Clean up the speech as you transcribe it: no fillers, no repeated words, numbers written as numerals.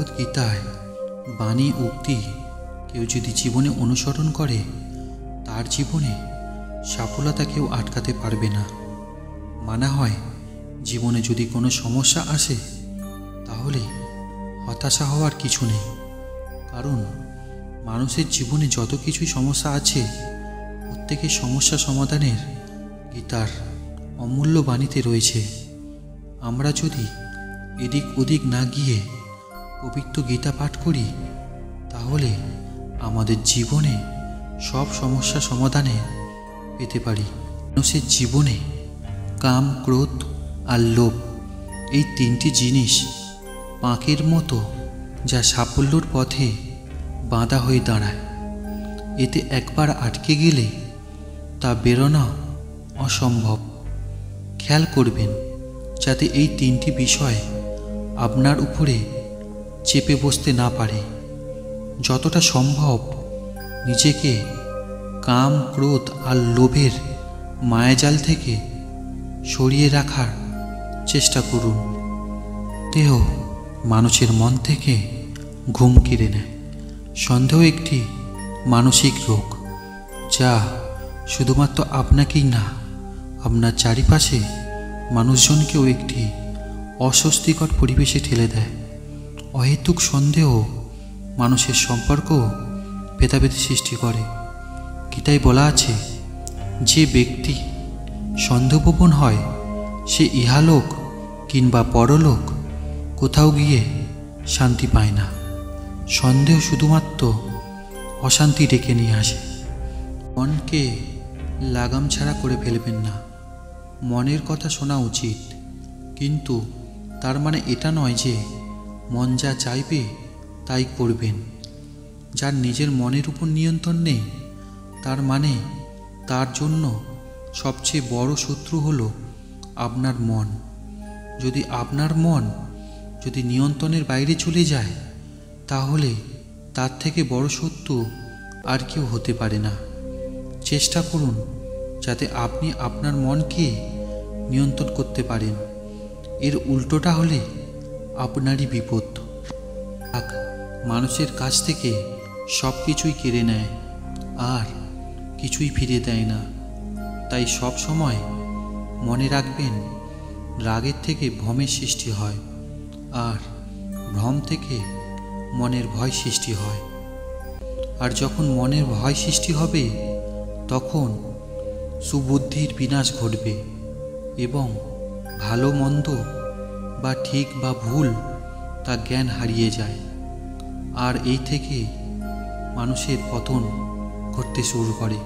ভগবত গীতায় বাণী উক্তি কেউ যদি জীবনে অনুসরণ করে তার জীবনে সফলতা কেউ আটকাতে পারবে না। মানা হয় জীবনে যদি কোনো সমস্যা আসে তাহলে হতাশা হওয়ার কিছু নেই, কারণ মানুষের জীবনে যত কিছুই সমস্যা আছে প্রত্যেকের সমস্যা সমাধানের গীতার অমূল্য বাণীতে রয়েছে। আমরা যদি এদিক ওদিক না গিয়ে পবিত্র গীতা পাঠ করি তাহলে আমাদের জীবনে সব সমস্যা সমাধানে পেতে পারি। মানুষের জীবনে কাম, ক্রোধ আর লোভ এই তিনটি জিনিস পাঁকের মতো যা সাফল্যর পথে বাঁধা হয়ে দাঁড়ায়। এতে একবার আটকে গেলে তা বেরোনো অসম্ভব। খেয়াল করবেন যাতে এই তিনটি বিষয় আপনার উপরে চেপে বসতে না পারে। যতটা সম্ভব নিজেকে কাম, ক্রোধ আর লোভের মায়াজাল থেকে সরিয়ে রাখার চেষ্টা করুন। দেহ মানুষের মন থেকে ঘুম কেড়ে নেয়। সন্দেহ একটি মানসিক রোগ যা শুধুমাত্র আপনাকেই না, আপনার চারিপাশে মানুষজনকেও একটি অস্বস্তিকর পরিবেশে ঠেলে দেয়। অহেতুক সন্দেহ মানুষের সম্পর্ক ভেদাভেদ সৃষ্টি করে। গীতায় বলা আছে, যে ব্যক্তি সন্দেহপ্রবণ হয় সে ইহালোক কিংবা পরলোক কোথাও গিয়ে শান্তি পায় না। সন্দেহ শুধুমাত্র অশান্তি ডেকে নিয়ে আসে। মনকে লাগাম ছাড়া করে ফেলবেন না। মনের কথা শোনা উচিত, কিন্তু তার মানে এটা নয় যে মন যা চাইবে তাই করবেন। যার নিজের মনের উপর নিয়ন্ত্রণ নেই তার মানে তার জন্য সবচেয়ে বড় শত্রু হলো আপনার মন। যদি আপনার মন যদি নিয়ন্ত্রণের বাইরে চলে যায় তাহলে তার থেকে বড় শত্রু আর কেউ হতে পারে না। চেষ্টা করুন যাতে আপনি আপনার মনকে নিয়ন্ত্রণ করতে পারেন। এর উল্টোটা হলে আপনারই বিপদ। মানুষের কাছ থেকে সব কিছুই কেড়ে নেয় আর কিছুই ফিরে দেয় না। তাই সব সময় মনে রাখবেন, রাগের থেকে ভ্রমের সৃষ্টি হয় আর ভ্রম থেকে মনের ভয় সৃষ্টি হয়। আর যখন মনের ভয় সৃষ্টি হবে তখন সুবুদ্ধির বিনাশ ঘটবে এবং ভালো মন্দ বা ঠিক বা ভুল তা জ্ঞান হারিয়ে যায়। আর এই থেকে মানুষের পতন ঘটতে শুরু করে।